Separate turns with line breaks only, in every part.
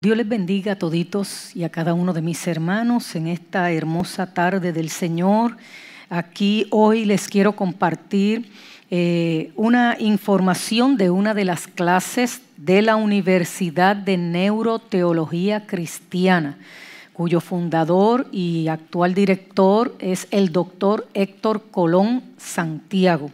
Dios les bendiga a toditos y a cada uno de mis hermanos en esta hermosa tarde del Señor. Aquí hoy les quiero compartir una información de una de las clases de la Universidad de Neuroteología Cristiana, cuyo fundador y actual director es el doctor Héctor Colón Santiago.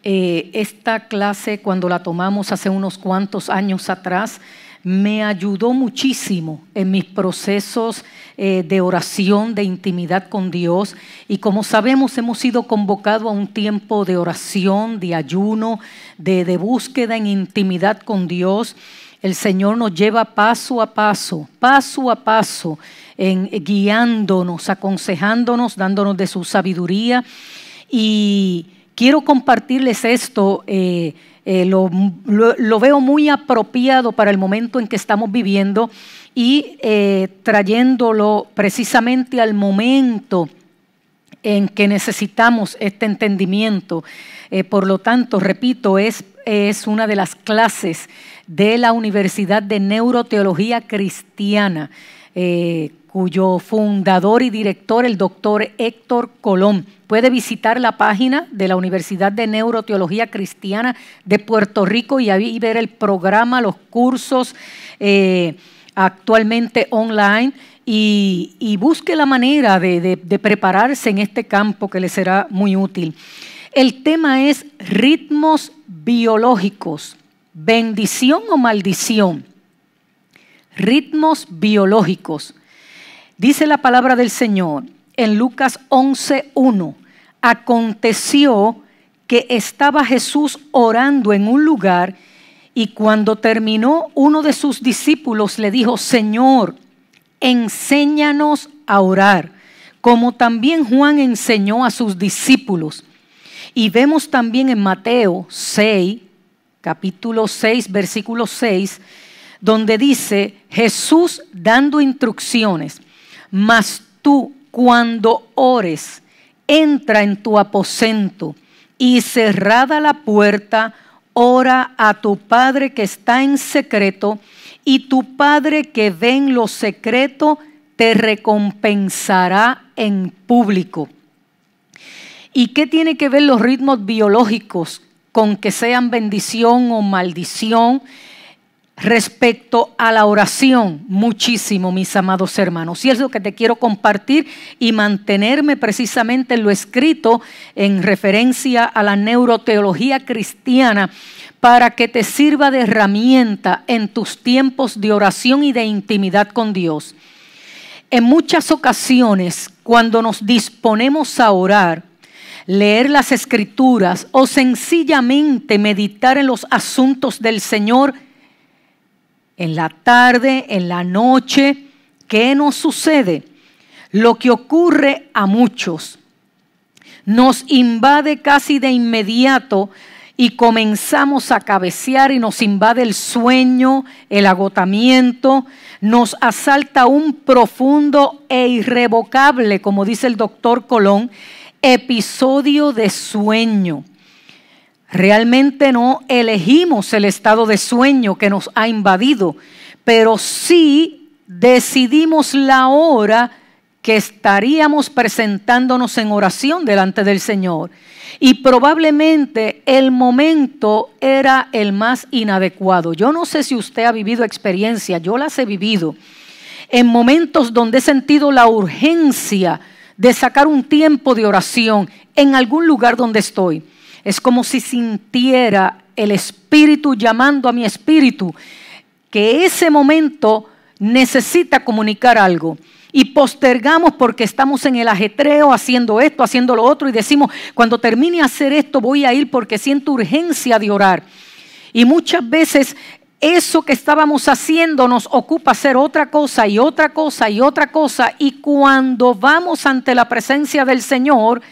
Esta clase, cuando la tomamos hace unos cuantos años atrás, me ayudó muchísimo en mis procesos de oración, de intimidad con Dios. Y como sabemos, hemos sido convocados a un tiempo de oración, de ayuno, de búsqueda en intimidad con Dios. El Señor nos lleva paso a paso, guiándonos, aconsejándonos, dándonos de su sabiduría. Y quiero compartirles esto. Lo veo muy apropiado para el momento en que estamos viviendo y trayéndolo precisamente al momento en que necesitamos este entendimiento. Por lo tanto, repito, es una de las clases de la Universidad de Neuroteología Cristiana, cuyo fundador y director, el doctor Héctor Colón. Puede visitar la página de la Universidad de Neuroteología Cristiana de Puerto Rico y ahí ver el programa, los cursos actualmente online y busque la manera de prepararse en este campo que le será muy útil. El tema es ritmos biológicos, bendición o maldición. Ritmos biológicos. Dice la palabra del Señor en Lucas 11:1. Aconteció que estaba Jesús orando en un lugar y cuando terminó, uno de sus discípulos le dijo: Señor, enséñanos a orar, como también Juan enseñó a sus discípulos. Y vemos también en Mateo 6, capítulo 6, versículo 6, donde dice Jesús dando instrucciones: mas tú, cuando ores, entra en tu aposento y cerrada la puerta, ora a tu Padre que está en secreto, y tu Padre que ve en lo secreto te recompensará en público. ¿Y qué tiene que ver los ritmos biológicos con que sean bendición o maldición? Respecto a la oración, muchísimo, mis amados hermanos. Y es lo que te quiero compartir y mantenerme precisamente en lo escrito en referencia a la neuroteología cristiana para que te sirva de herramienta en tus tiempos de oración y de intimidad con Dios. En muchas ocasiones, cuando nos disponemos a orar, leer las Escrituras o sencillamente meditar en los asuntos del Señor, en la tarde, en la noche, ¿qué nos sucede? Lo que ocurre a muchos. Nos invade casi de inmediato y comenzamos a cabecear y nos invade el sueño, el agotamiento, nos asalta un profundo e irrevocable, como dice el doctor Colón, episodio de sueño. Realmente no elegimos el estado de sueño que nos ha invadido, pero sí decidimos la hora que estaríamos presentándonos en oración delante del Señor. Y probablemente el momento era el más inadecuado. Yo no sé si usted ha vivido experiencias, yo las he vivido, en momentos donde he sentido la urgencia de sacar un tiempo de oración en algún lugar donde estoy. Es como si sintiera el Espíritu llamando a mi espíritu que ese momento necesita comunicar algo. Y postergamos porque estamos en el ajetreo haciendo esto, haciendo lo otro. Y decimos, cuando termine de hacer esto voy a ir porque siento urgencia de orar. Y muchas veces eso que estábamos haciendo nos ocupa hacer otra cosa y otra cosa y otra cosa. Y cuando vamos ante la presencia del Señor,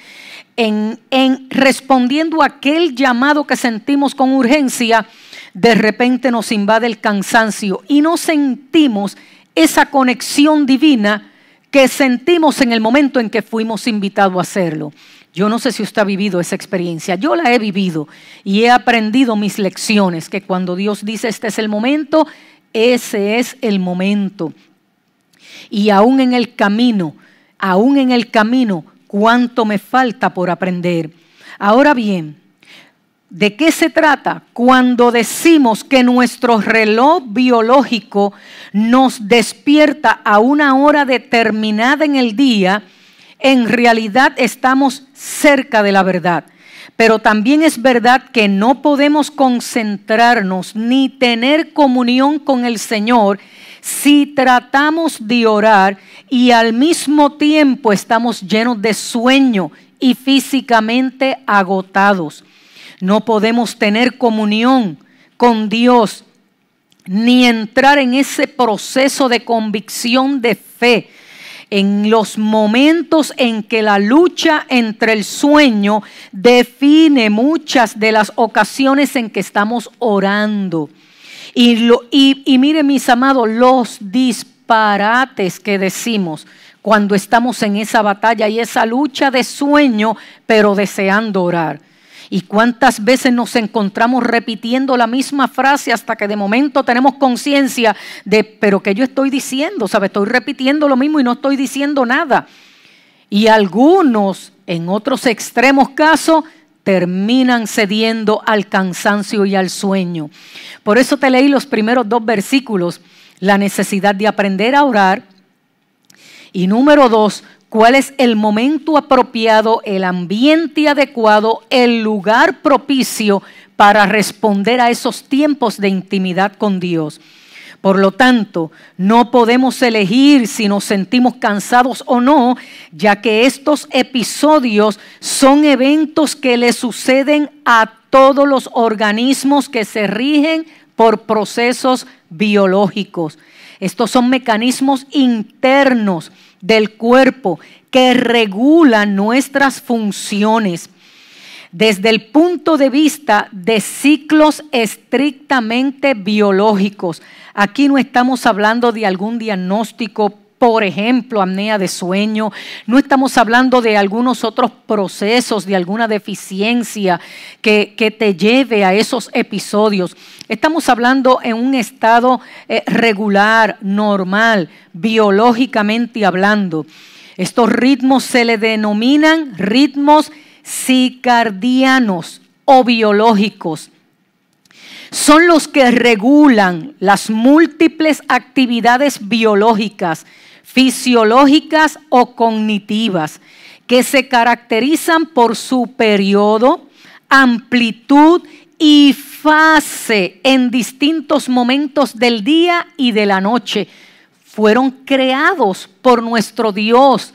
en respondiendo a aquel llamado que sentimos con urgencia, de repente nos invade el cansancio y no sentimos esa conexión divina que sentimos en el momento en que fuimos invitados a hacerlo. Yo no sé si usted ha vivido esa experiencia. Yo la he vivido y he aprendido mis lecciones, que cuando Dios dice este es el momento, ese es el momento. Y aún en el camino, cuánto me falta por aprender. Ahora bien, ¿de qué se trata cuando decimos que nuestro reloj biológico nos despierta a una hora determinada en el día? En realidad estamos cerca de la verdad. Pero también es verdad que no podemos concentrarnos ni tener comunión con el Señor si tratamos de orar y al mismo tiempo estamos llenos de sueño y físicamente agotados. No podemos tener comunión con Dios ni entrar en ese proceso de convicción de fe en los momentos en que la lucha entre el sueño define muchas de las ocasiones en que estamos orando. Y miren, mis amados, los disparates que decimos cuando estamos en esa batalla y esa lucha de sueño, pero deseando orar. Y cuántas veces nos encontramos repitiendo la misma frase hasta que de momento tenemos conciencia de, pero ¿qué yo estoy diciendo? ¿Sabe? Estoy repitiendo lo mismo y no estoy diciendo nada. Y algunos, en otros extremos casos, terminan cediendo al cansancio y al sueño. Por eso te leí los primeros 2 versículos, la necesidad de aprender a orar. Y número 2, cuál es el momento apropiado, el ambiente adecuado, el lugar propicio para responder a esos tiempos de intimidad con Dios. Por lo tanto, no podemos elegir si nos sentimos cansados o no, ya que estos episodios son eventos que le suceden a todos los organismos que se rigen por procesos biológicos. Estos son mecanismos internos del cuerpo que regulan nuestras funciones. Desde el punto de vista de ciclos estrictamente biológicos, aquí no estamos hablando de algún diagnóstico, por ejemplo, apnea de sueño, no estamos hablando de algunos otros procesos, de alguna deficiencia que te lleve a esos episodios. Estamos hablando en un estado regular, normal, biológicamente hablando. Estos ritmos se le denominan ritmos circadianos o biológicos. Son los que regulan las múltiples actividades biológicas, fisiológicas o cognitivas, que se caracterizan por su periodo, amplitud y fase en distintos momentos del día y de la noche. Fueron creados por nuestro Dios,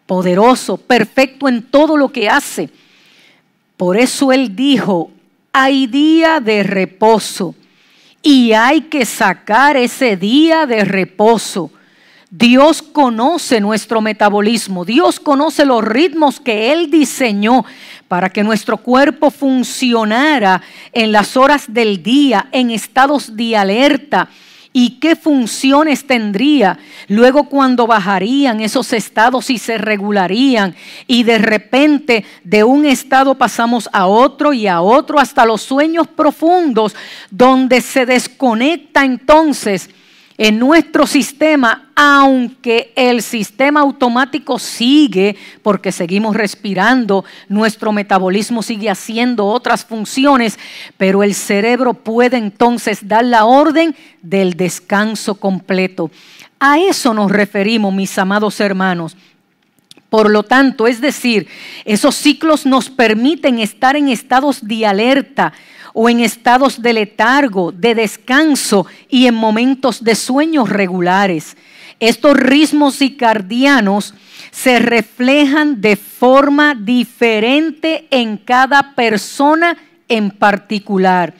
poderoso, perfecto en todo lo que hace. Por eso Él dijo, hay día de reposo y hay que sacar ese día de reposo. Dios conoce nuestro metabolismo, Dios conoce los ritmos que Él diseñó para que nuestro cuerpo funcionara en las horas del día, en estados de alerta. ¿Y qué funciones tendría luego cuando bajarían esos estados y se regularían? Y de repente de un estado pasamos a otro y a otro hasta los sueños profundos, donde se desconecta entonces en nuestro sistema, aunque el sistema automático sigue, porque seguimos respirando, nuestro metabolismo sigue haciendo otras funciones, pero el cerebro puede entonces dar la orden del descanso completo. A eso nos referimos, mis amados hermanos. Por lo tanto, es decir, esos ciclos nos permiten estar en estados de alerta o en estados de letargo, de descanso y en momentos de sueños regulares. Estos ritmos circadianos se reflejan de forma diferente en cada persona en particular.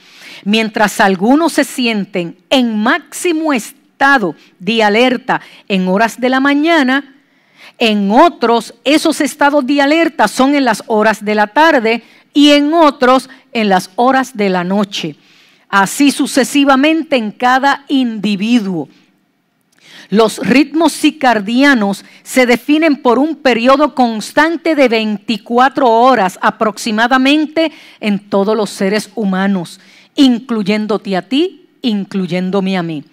Mientras algunos se sienten en máximo estado de alerta en horas de la mañana, en otros esos estados de alerta son en las horas de la tarde y en otros en las horas de la noche. Así sucesivamente en cada individuo. Los ritmos circadianos se definen por un periodo constante de 24 horas aproximadamente en todos los seres humanos, incluyéndote a ti incluyéndome a mí.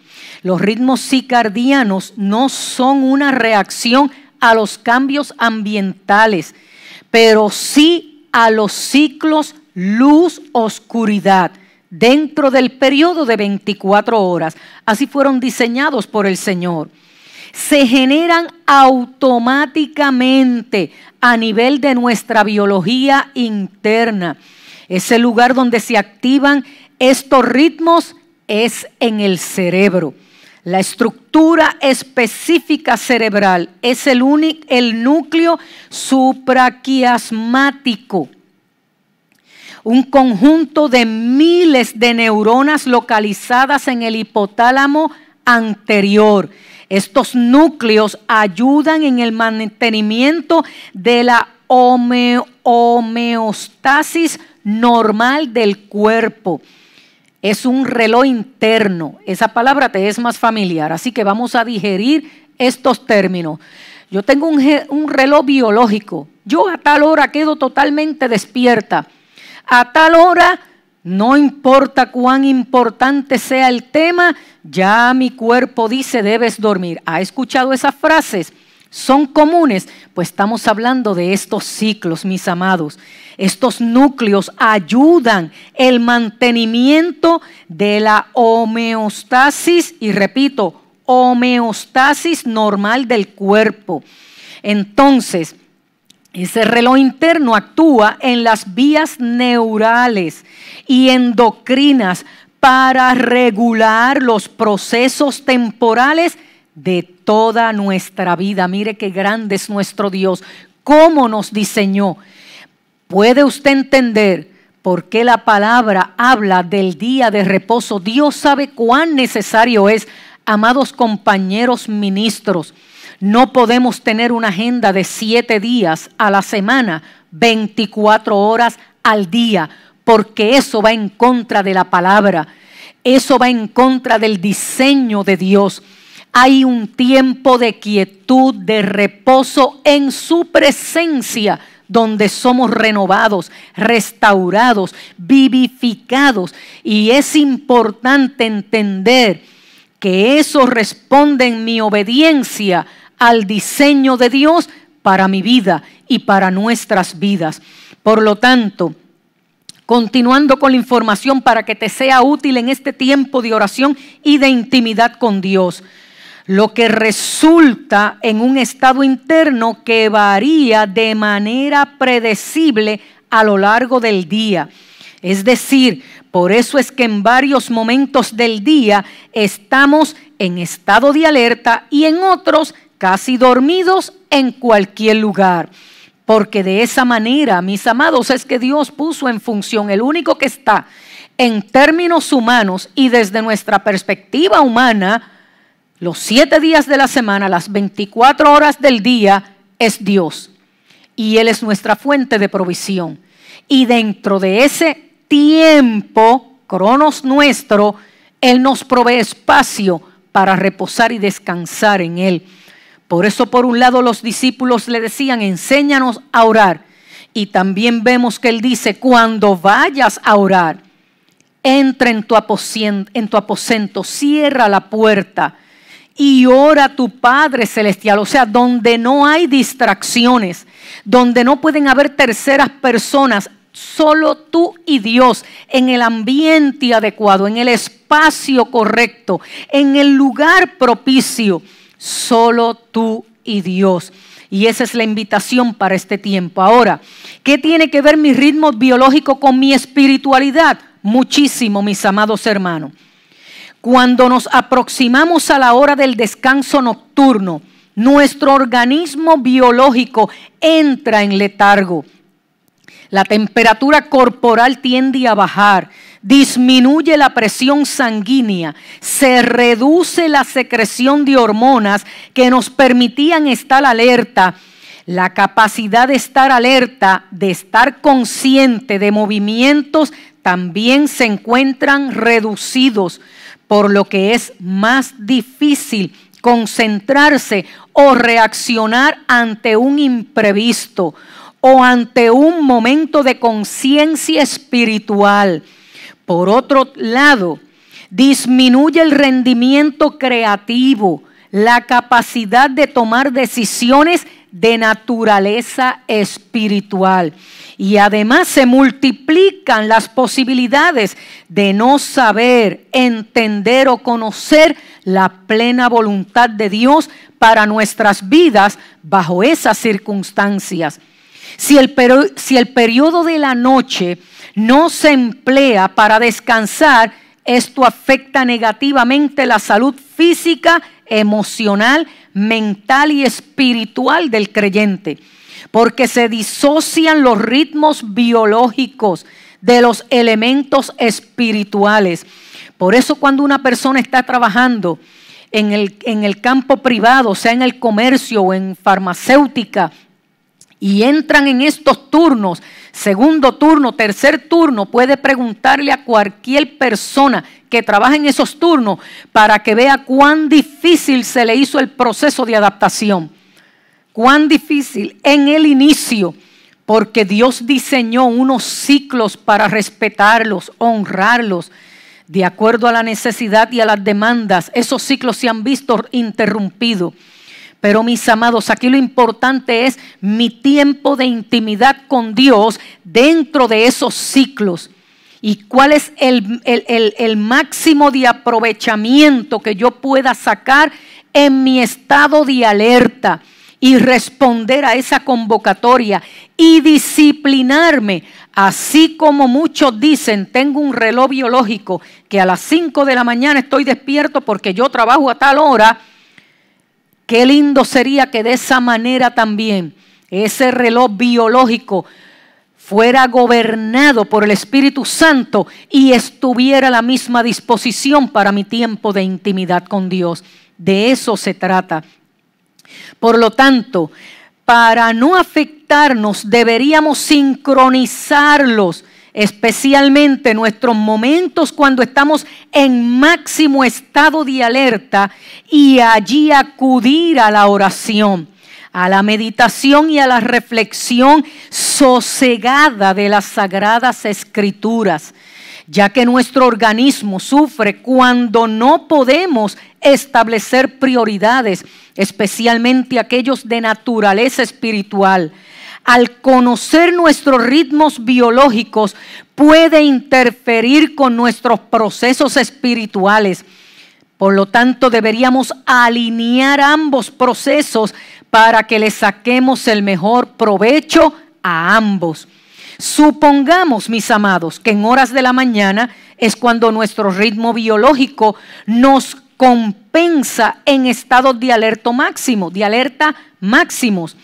Los ritmos circadianos no son una reacción a los cambios ambientales, pero sí a los ciclos luz-oscuridad dentro del periodo de 24 horas. Así fueron diseñados por el Señor. Se generan automáticamente a nivel de nuestra biología interna. Ese lugar donde se activan estos ritmos es en el cerebro. La estructura específica cerebral es el núcleo supraquiasmático, un conjunto de miles de neuronas localizadas en el hipotálamo anterior. Estos núcleos ayudan en el mantenimiento de la homeostasis normal del cuerpo. Es un reloj interno. Esa palabra te es más familiar, así que vamos a digerir estos términos. Yo tengo un reloj biológico. Yo a tal hora quedo totalmente despierta. A tal hora, no importa cuán importante sea el tema, ya mi cuerpo dice debes dormir. ¿Ha escuchado esas frases? ¿Son comunes? Pues estamos hablando de estos ciclos, mis amados. Estos núcleos ayudan el mantenimiento de la homeostasis, y repito, homeostasis normal del cuerpo. Entonces, ese reloj interno actúa en las vías neurales y endocrinas para regular los procesos temporales de toda nuestra vida. Mire qué grande es nuestro Dios, cómo nos diseñó. ¿Puede usted entender por qué la palabra habla del día de reposo? Dios sabe cuán necesario es, amados compañeros ministros. No podemos tener una agenda de 7 días a la semana, 24 horas al día, porque eso va en contra de la palabra. Eso va en contra del diseño de Dios. Hay un tiempo de quietud, de reposo en su presencia, donde somos renovados, restaurados, vivificados. Y es importante entender que eso responde en mi obediencia al diseño de Dios para mi vida y para nuestras vidas. Por lo tanto, continuando con la información para que te sea útil en este tiempo de oración y de intimidad con Dios, lo que resulta en un estado interno que varía de manera predecible a lo largo del día. Es decir, por eso es que en varios momentos del día estamos en estado de alerta y en otros casi dormidos en cualquier lugar. Porque de esa manera, mis amados, es que Dios puso en función. El único que está en términos humanos y desde nuestra perspectiva humana, los 7 días de la semana, las 24 horas del día, es Dios. Y Él es nuestra fuente de provisión. Y dentro de ese tiempo, cronos nuestro, Él nos provee espacio para reposar y descansar en Él. Por eso, por un lado, los discípulos le decían, enséñanos a orar. Y también vemos que Él dice, cuando vayas a orar, entra en tu aposento, cierra la puerta y ora a tu Padre Celestial. O sea, donde no hay distracciones, donde no pueden haber terceras personas, solo tú y Dios, en el ambiente adecuado, en el espacio correcto, en el lugar propicio, solo tú y Dios. Y esa es la invitación para este tiempo. Ahora, ¿qué tiene que ver mi ritmo biológico con mi espiritualidad? Muchísimo, mis amados hermanos. Cuando nos aproximamos a la hora del descanso nocturno, nuestro organismo biológico entra en letargo. La temperatura corporal tiende a bajar, disminuye la presión sanguínea, se reduce la secreción de hormonas que nos permitían estar alerta. La capacidad de estar alerta, de estar consciente de movimientos, también se encuentran reducidos, por lo que es más difícil concentrarse o reaccionar ante un imprevisto o ante un momento de conciencia espiritual. Por otro lado, disminuye el rendimiento creativo, la capacidad de tomar decisiones de naturaleza espiritual. Y además se multiplican las posibilidades de no saber, entender o conocer la plena voluntad de Dios para nuestras vidas bajo esas circunstancias. Si el periodo de la noche no se emplea para descansar, esto afecta negativamente la salud física, emocional, mental y espiritual del creyente, porque se disocian los ritmos biológicos de los elementos espirituales. Por eso cuando una persona está trabajando en el campo privado, sea en el comercio o en farmacéutica, y entran en estos turnos, segundo turno, tercer turno, puede preguntarle a cualquier persona que trabaja en esos turnos para que vea cuán difícil se le hizo el proceso de adaptación. Cuán difícil en el inicio, porque Dios diseñó unos ciclos para respetarlos, honrarlos, de acuerdo a la necesidad y a las demandas. Esos ciclos se han visto interrumpidos. Pero mis amados, aquí lo importante es mi tiempo de intimidad con Dios dentro de esos ciclos. ¿Y cuál es el máximo de aprovechamiento que yo pueda sacar en mi estado de alerta y responder a esa convocatoria y disciplinarme? Así como muchos dicen, tengo un reloj biológico que a las 5 de la mañana estoy despierto porque yo trabajo a tal hora. Qué lindo sería que de esa manera también ese reloj biológico fuera gobernado por el Espíritu Santo y estuviera a la misma disposición para mi tiempo de intimidad con Dios. De eso se trata. Por lo tanto, para no afectarnos, deberíamos sincronizarlos, especialmente nuestros momentos cuando estamos en máximo estado de alerta, y allí acudir a la oración, a la meditación y a la reflexión sosegada de las Sagradas Escrituras, ya que nuestro organismo sufre cuando no podemos establecer prioridades, especialmente aquellos de naturaleza espiritual. Al conocer nuestros ritmos biológicos, puede interferir con nuestros procesos espirituales. Por lo tanto, deberíamos alinear ambos procesos para que le saquemos el mejor provecho a ambos. Supongamos, mis amados, que en horas de la mañana es cuando nuestro ritmo biológico nos compensa en estados de alerta máximos.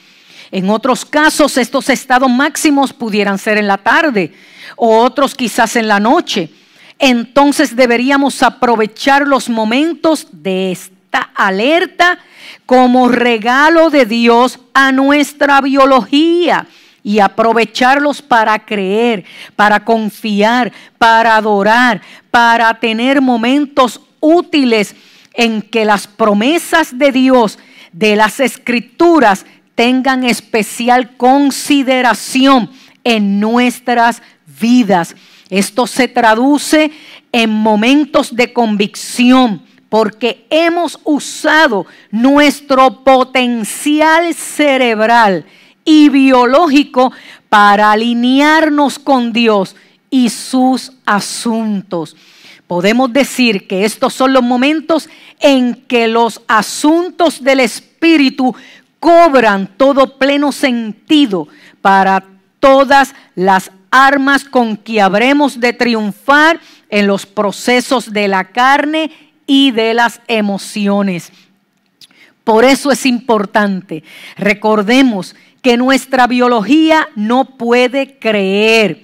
En otros casos, estos estados máximos pudieran ser en la tarde o otros quizás en la noche. Entonces deberíamos aprovechar los momentos de esta alerta como regalo de Dios a nuestra biología y aprovecharlos para creer, para confiar, para adorar, para tener momentos útiles en que las promesas de Dios, de las Escrituras, tengan especial consideración en nuestras vidas. Esto se traduce en momentos de convicción, porque hemos usado nuestro potencial cerebral y biológico para alinearnos con Dios y sus asuntos. Podemos decir que estos son los momentos en que los asuntos del Espíritu cobran todo pleno sentido para todas las armas con que habremos de triunfar en los procesos de la carne y de las emociones. Por eso es importante, recordemos que nuestra biología no puede creer,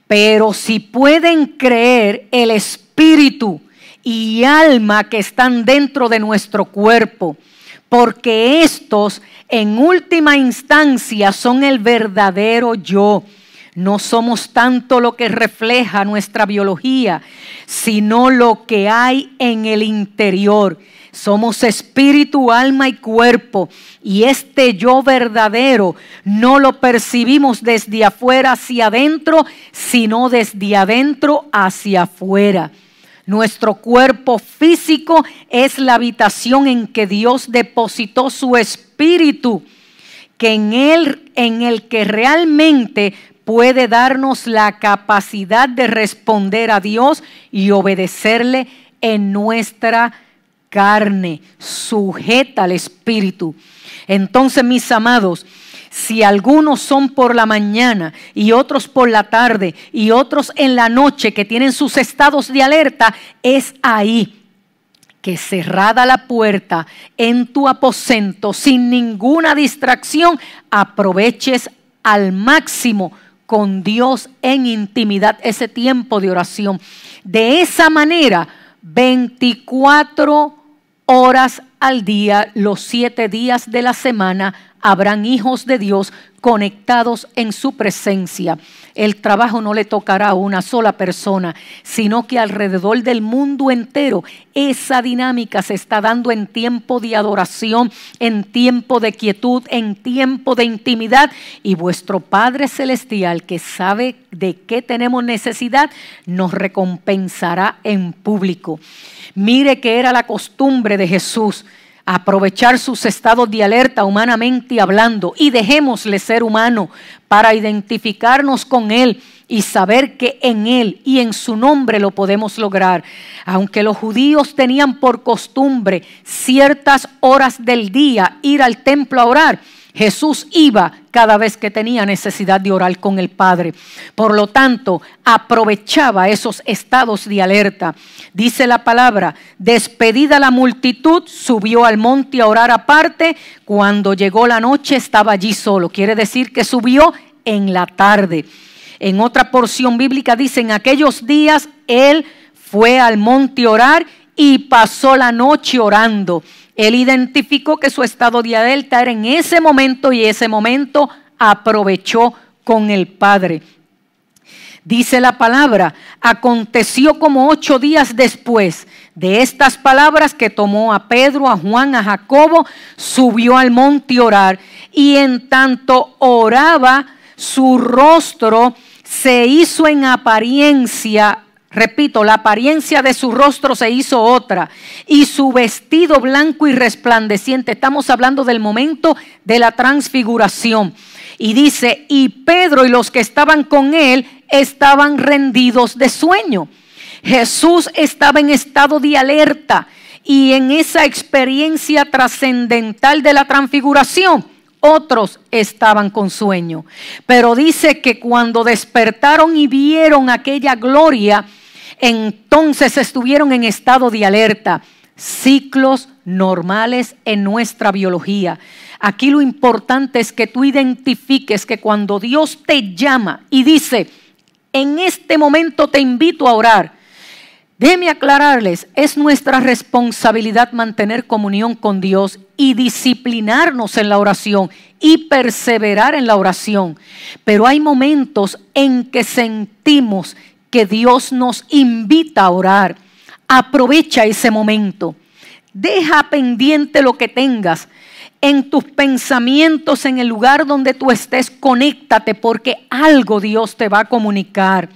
pero sí pueden creer el espíritu y alma que están dentro de nuestro cuerpo, porque estos en última instancia son el verdadero yo. No somos tanto lo que refleja nuestra biología, sino lo que hay en el interior. Somos espíritu, alma y cuerpo, y este yo verdadero no lo percibimos desde afuera hacia adentro, sino desde adentro hacia afuera. Nuestro cuerpo físico es la habitación en que Dios depositó su espíritu, que en el que realmente puede darnos la capacidad de responder a Dios y obedecerle en nuestra carne, sujeta al espíritu. Entonces, mis amados, si algunos son por la mañana y otros por la tarde y otros en la noche que tienen sus estados de alerta, es ahí que cerrada la puerta en tu aposento, sin ninguna distracción, aproveches al máximo con Dios en intimidad ese tiempo de oración. De esa manera, 24 horas al día, los 7 días de la semana, habrán hijos de Dios conectados en su presencia. El trabajo no le tocará a una sola persona, sino que alrededor del mundo entero esa dinámica se está dando en tiempo de adoración, en tiempo de quietud, en tiempo de intimidad. Y vuestro Padre Celestial, que sabe de qué tenemos necesidad, nos recompensará en público. Mire que era la costumbre de Jesús aprovechar sus estados de alerta humanamente hablando, y dejémosle ser humano para identificarnos con Él y saber que en Él y en su nombre lo podemos lograr. Aunque los judíos tenían por costumbre ciertas horas del día ir al templo a orar, Jesús iba cada vez que tenía necesidad de orar con el Padre. Por lo tanto, aprovechaba esos estados de alerta. Dice la palabra, despedida la multitud, subió al monte a orar aparte. Cuando llegó la noche estaba allí solo. Quiere decir que subió en la tarde. En otra porción bíblica dice, en aquellos días él fue al monte a orar y pasó la noche orando. Él identificó que su estado de alerta era en ese momento y ese momento aprovechó con el Padre. Dice la palabra, aconteció como 8 días después de estas palabras que tomó a Pedro, a Juan, a Jacobo, subió al monte a orar, y en tanto oraba, su rostro se hizo en apariencia. Repito, la apariencia de su rostro se hizo otra, y su vestido blanco y resplandeciente. Estamos hablando del momento de la transfiguración. Y dice, y Pedro y los que estaban con él estaban rendidos de sueño. Jesús estaba en estado de alerta, y en esa experiencia trascendental de la transfiguración, otros estaban con sueño. Pero dice que cuando despertaron y vieron aquella gloria, entonces estuvieron en estado de alerta. Ciclos normales en nuestra biología. Aquí lo importante es que tú identifiques que cuando Dios te llama y dice, en este momento te invito a orar, déjenme aclararles, es nuestra responsabilidad mantener comunión con Dios y disciplinarnos en la oración y perseverar en la oración. Pero hay momentos en que sentimos que Dios nos invita a orar. Aprovecha ese momento. Deja pendiente lo que tengas. En tus pensamientos, en el lugar donde tú estés, conéctate, porque algo Dios te va a comunicar.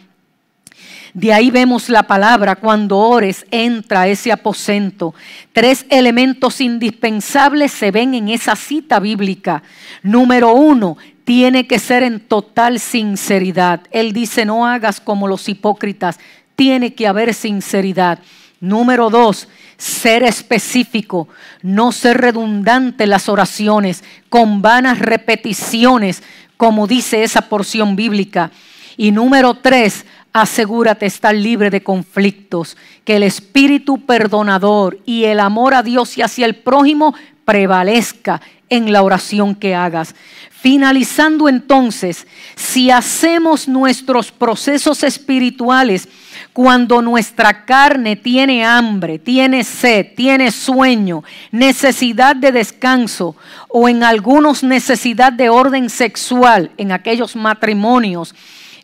De ahí vemos la palabra, cuando ores, entra a ese aposento. 3 elementos indispensables se ven en esa cita bíblica. Número 1, tiene que ser en total sinceridad. Él dice, no hagas como los hipócritas. Tiene que haber sinceridad. Número 2, ser específico. No ser redundante en las oraciones, con vanas repeticiones, como dice esa porción bíblica. Y número 3, asegúrate estar libre de conflictos, que el espíritu perdonador y el amor a Dios y hacia el prójimo prevalezca en la oración que hagas. Finalizando entonces, si hacemos nuestros procesos espirituales cuando nuestra carne tiene hambre, tiene sed, tiene sueño, necesidad de descanso, o en algunos necesidad de orden sexual, en aquellos matrimonios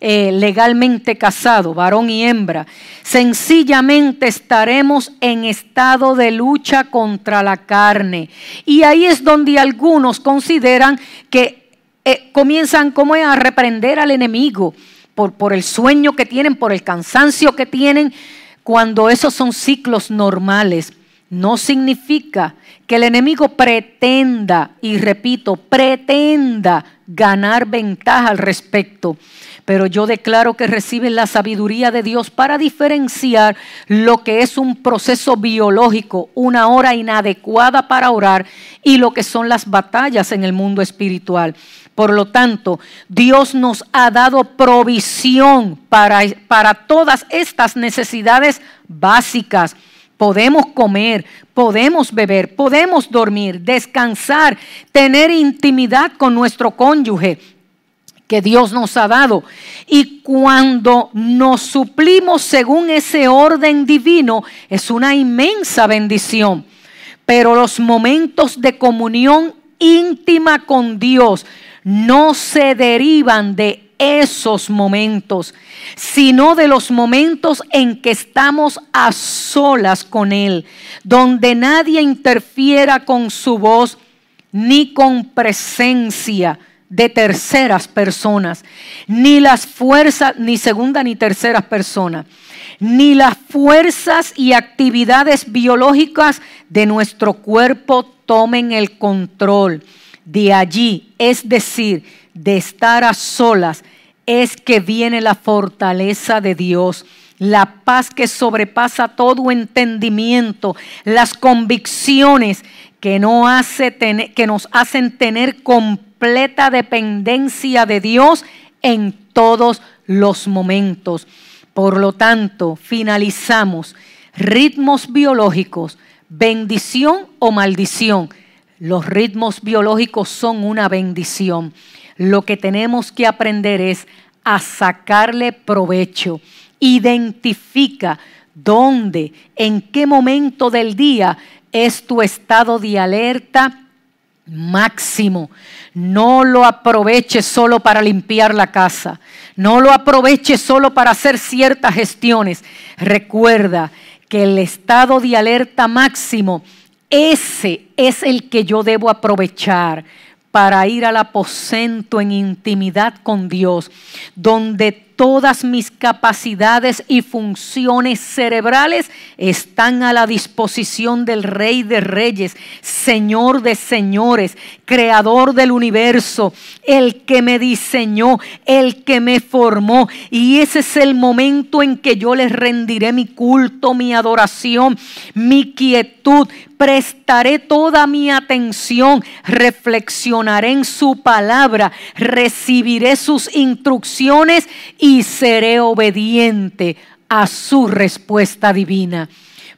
legalmente casados, varón y hembra, sencillamente estaremos en estado de lucha contra la carne. Y ahí es donde algunos consideran que comienzan como a reprender al enemigo por el sueño que tienen, por el cansancio que tienen, Cuando esos son ciclos normales, no significa que el enemigo pretenda, y repito, pretenda ganar ventaja al respecto. Pero yo declaro que reciben la sabiduría de Dios para diferenciar lo que es un proceso biológico, una hora inadecuada para orar, y lo que son las batallas en el mundo espiritual. Por lo tanto, Dios nos ha dado provisión para todas estas necesidades básicas. Podemos comer, podemos beber, podemos dormir, descansar, tener intimidad con nuestro cónyuge que Dios nos ha dado. Y cuando nos suplimos según ese orden divino, es una inmensa bendición. Pero los momentos de comunión íntima con Dios no se derivan de esos momentos, sino de los momentos en que estamos a solas con Él, donde nadie interfiera con su voz ni con presencia de terceras personas, ni las fuerzas, ni segunda ni terceras personas, ni las fuerzas y actividades biológicas de nuestro cuerpo tomen el control. De allí, es decir, de estar a solas, es que viene la fortaleza de Dios, la paz que sobrepasa todo entendimiento, las convicciones que nos hacen tener completa dependencia de Dios en todos los momentos. Por lo tanto, finalizamos: ritmos biológicos, bendición o maldición. Los ritmos biológicos son una bendición. Lo que tenemos que aprender es a sacarle provecho. Identifica dónde, en qué momento del día es tu estado de alerta máximo. No lo aproveches solo para limpiar la casa. No lo aproveches solo para hacer ciertas gestiones. Recuerda que el estado de alerta máximo, ese es el que yo debo aprovechar para ir al aposento en intimidad con Dios, donde todas mis capacidades y funciones cerebrales están a la disposición del Rey de Reyes, Señor de Señores, Creador del universo, el que me diseñó, el que me formó. Y ese es el momento en que yo les rendiré mi culto, mi adoración, mi quietud. Prestaré toda mi atención, reflexionaré en su palabra, recibiré sus instrucciones y seré obediente a su respuesta divina.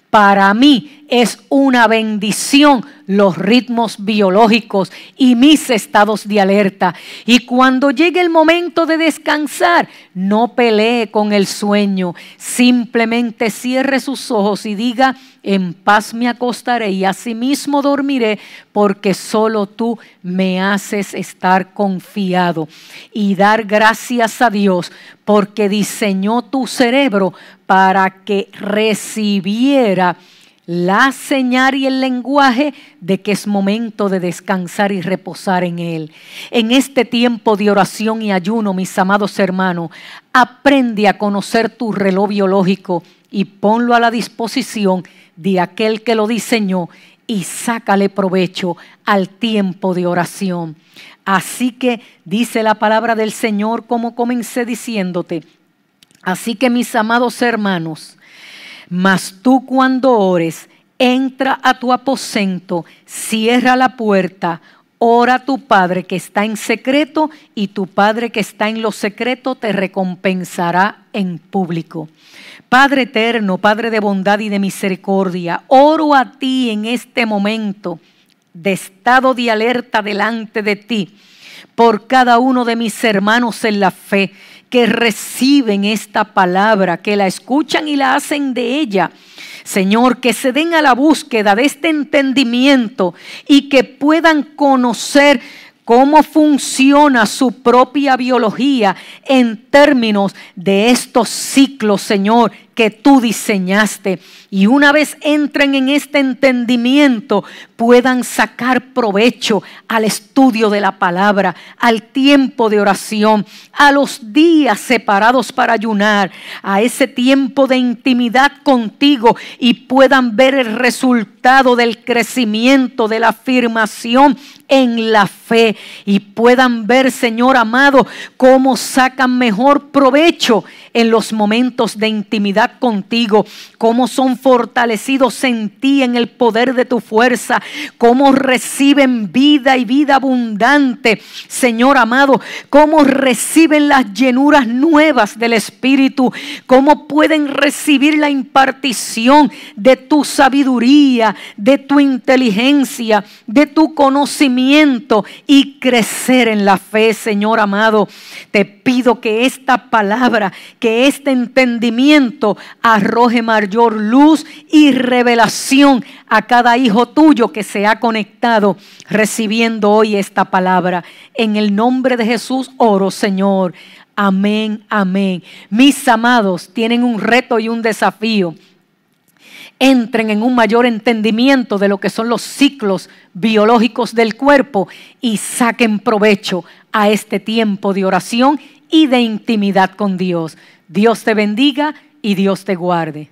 Para mí es una bendición los ritmos biológicos y mis estados de alerta. Y cuando llegue el momento de descansar, no pelee con el sueño. Simplemente cierre sus ojos y diga: en paz me acostaré y asimismo dormiré, porque solo tú me haces estar confiado. Y dar gracias a Dios porque diseñó tu cerebro para que recibiera la señal y el lenguaje de que es momento de descansar y reposar en Él. En este tiempo de oración y ayuno, mis amados hermanos, aprende a conocer tu reloj biológico y ponlo a la disposición de aquel que lo diseñó, y sácale provecho al tiempo de oración. Así que dice la palabra del Señor, como comencé diciéndote: así que, mis amados hermanos, mas tú cuando ores, entra a tu aposento, cierra la puerta, ora a tu Padre que está en secreto, y tu Padre que está en lo secreto te recompensará en público. Padre eterno, Padre de bondad y de misericordia, oro a ti en este momento de estado de alerta delante de ti, por cada uno de mis hermanos en la fe que reciben esta palabra, que la escuchan y la hacen de ella. Señor, que se den a la búsqueda de este entendimiento y que puedan conocer cómo funciona su propia biología en términos de estos ciclos, Señor, que tú diseñaste. Y una vez entren en este entendimiento, puedan sacar provecho al estudio de la palabra, al tiempo de oración, a los días separados para ayunar, a ese tiempo de intimidad contigo, y puedan ver el resultado del crecimiento, de la afirmación en la fe, y puedan ver, Señor amado, cómo sacan mejor provecho en los momentos de intimidad contigo, cómo son fortalecidos en ti, en el poder de tu fuerza, cómo reciben vida y vida abundante, Señor amado, cómo reciben las llenuras nuevas del Espíritu, cómo pueden recibir la impartición de tu sabiduría, de tu inteligencia, de tu conocimiento, y crecer en la fe, Señor amado. Te pido que esta palabra, que este entendimiento arroje mayor luz y revelación a cada hijo tuyo que se ha conectado recibiendo hoy esta palabra. En el nombre de Jesús oro, Señor. Amén, amén. Mis amados, tienen un reto y un desafío. Entren en un mayor entendimiento de lo que son los ciclos biológicos del cuerpo y saquen provecho a este tiempo de oración y de intimidad con Dios. Dios te bendiga y Dios te guarde.